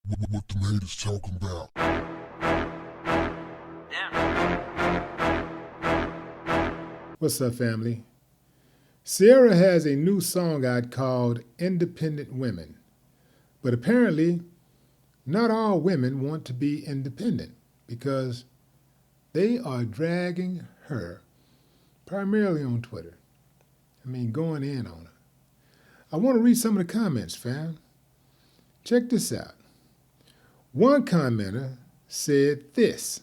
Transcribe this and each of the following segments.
What the haters talking about? What's up, family? Ciara has a new song out called Independent Women. But apparently, not all women want to be independent because they are dragging her, primarily on Twitter. Going in on her. I want to read some of the comments, fam. Check this out. One commenter said this.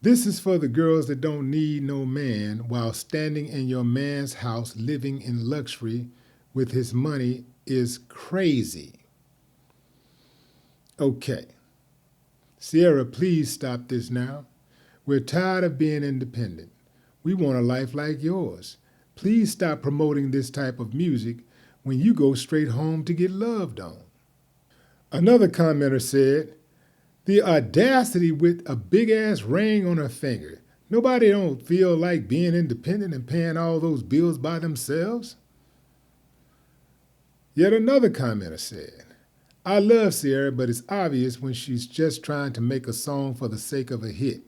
This is for the girls that don't need no man while standing in your man's house living in luxury with his money is crazy. Okay. Ciara, please stop this now. We're tired of being independent. We want a life like yours. Please stop promoting this type of music when you go straight home to get loved on. Another commenter said, the audacity with a big-ass ring on her finger. Nobody don't feel like being independent and paying all those bills by themselves. Yet another commenter said, I love Ciara, but it's obvious when she's just trying to make a song for the sake of a hit,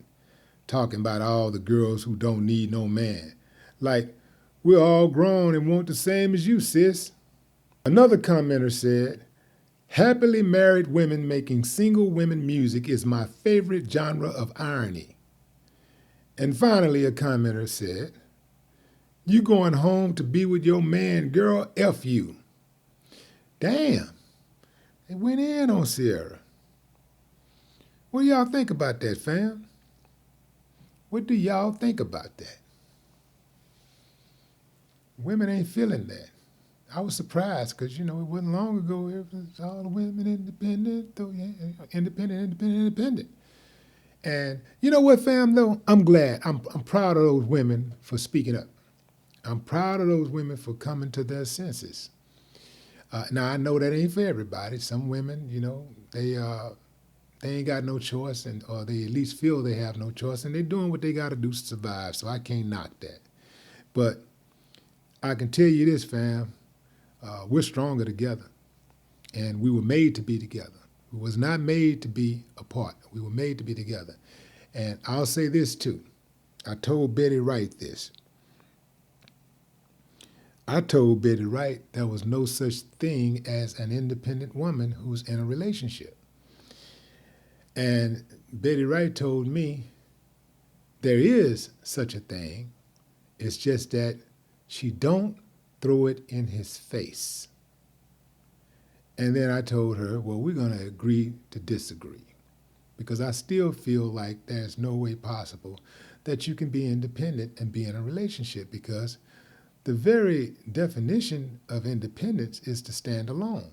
talking about all the girls who don't need no man. Like, we're all grown and want the same as you, sis. Another commenter said, happily married women making single women music is my favorite genre of irony. And finally, a commenter said, you going home to be with your man, girl, F you. Damn, they went in on Ciara. What do y'all think about that, fam? What do y'all think about that? Women ain't feeling that. I was surprised because, it wasn't long ago, it was all the women independent, though, yeah, independent. And you know what, fam, though? I'm glad. I'm proud of those women for speaking up. I'm proud of those women for coming to their senses. Now, I know that ain't for everybody. Some women, they ain't got no choice, or they at least feel they have no choice, and they're doing what they got to do to survive, so I can't knock that. But I can tell you this, fam. We're stronger together, and we were made to be together. We was not made to be apart. We were made to be together. And I'll say this too. I told Betty Wright this. I told Betty Wright there was no such thing as an independent woman who's in a relationship. And Betty Wright told me there is such a thing. It's just that she don't throw it in his face. And then I told her, well, we're going to agree to disagree, because I still feel like there's no way possible that you can be independent and be in a relationship, because the very definition of independence is to stand alone.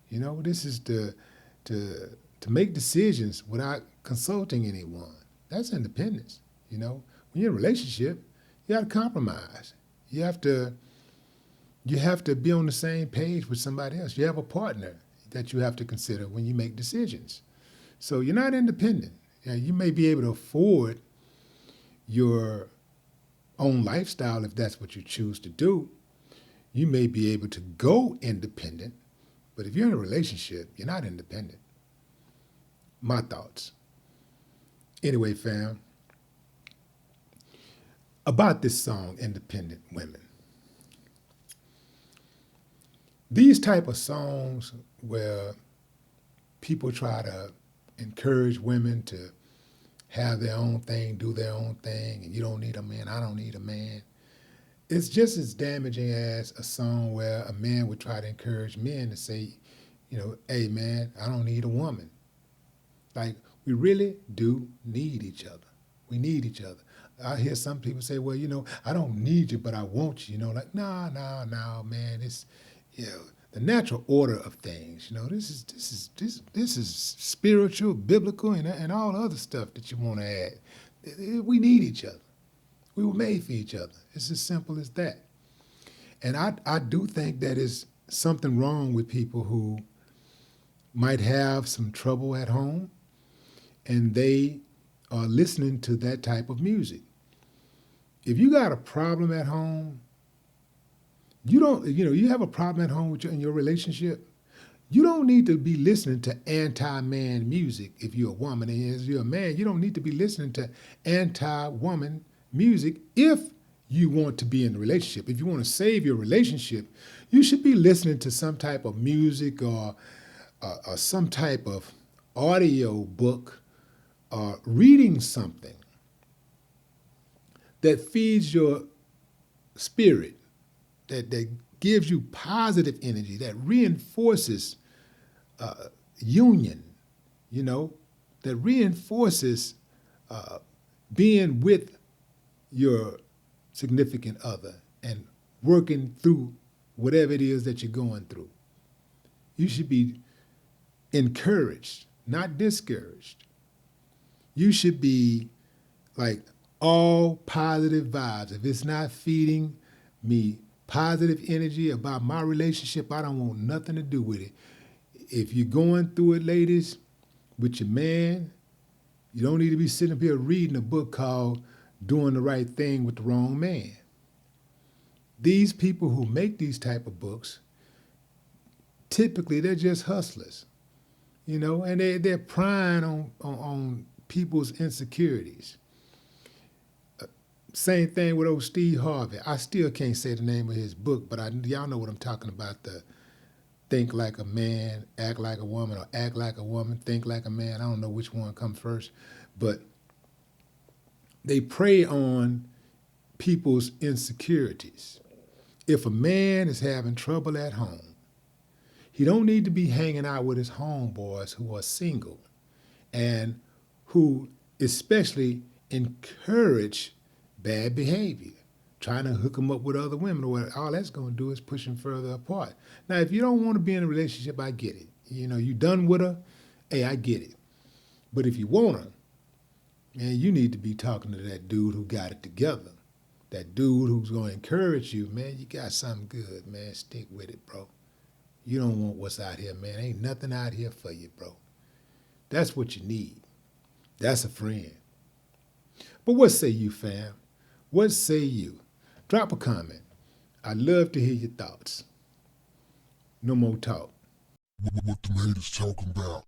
This is to make decisions without consulting anyone. That's independence. When you're in a relationship, you got to compromise. You have to be on the same page with somebody else. You have a partner that you have to consider when you make decisions. So you're not independent. You may be able to afford your own lifestyle if that's what you choose to do. You may be able to go independent, but if you're in a relationship, you're not independent. My thoughts. Anyway, fam, about this song, Independent Women. These type of songs where people try to encourage women to have their own thing, do their own thing, and you don't need a man, I don't need a man. It's just as damaging as a song where a man would try to encourage men to say, hey man, I don't need a woman. Like, we really do need each other. We need each other. I hear some people say, well, I don't need you, but I want you. Like, no, man. It's, the natural order of things. This is spiritual, biblical, and all the other stuff that you want to add. We need each other. We were made for each other. It's as simple as that. And I do think that is something wrong with people who might have some trouble at home, and they are listening to that type of music. If you got a problem at home, you have a problem at home in your relationship, You don't need to be listening to anti-man music if you're a woman, and if you're a man, you don't need to be listening to anti-woman music if you want to be in a relationship. If you want to save your relationship, you should be listening to some type of music or some type of audio book or reading something that feeds your spirit, that gives you positive energy, that reinforces union, that reinforces being with your significant other and working through whatever it is that you're going through. You should be encouraged, not discouraged. You should be like all positive vibes. If it's not feeding me positive energy about my relationship, I don't want nothing to do with it. If you're going through it, ladies, with your man, you don't need to be sitting up here reading a book called Doing the Right Thing with the Wrong Man. These people who make these type of books, typically they're just hustlers, and they're prying on people's insecurities. Same thing with old Steve Harvey. I still can't say the name of his book, but y'all know what I'm talking about, the think like a man, act like a woman, or act like a woman, think like a man. I don't know which one comes first, but they prey on people's insecurities. If a man is having trouble at home, he don't need to be hanging out with his homeboys who are single and who especially encourage bad behavior, trying to hook him up with other women. All that's going to do is push him further apart. Now, if you don't want to be in a relationship, I get it. You done with her, hey, I get it. But if you want her, man, you need to be talking to that dude who got it together. That dude who's going to encourage you, man, you got something good, man. Stick with it, bro. You don't want what's out here, man. Ain't nothing out here for you, bro. That's what you need. That's a friend. But what say you, fam? What say you? Drop a comment. I'd love to hear your thoughts. No more talk. What the haters talking about?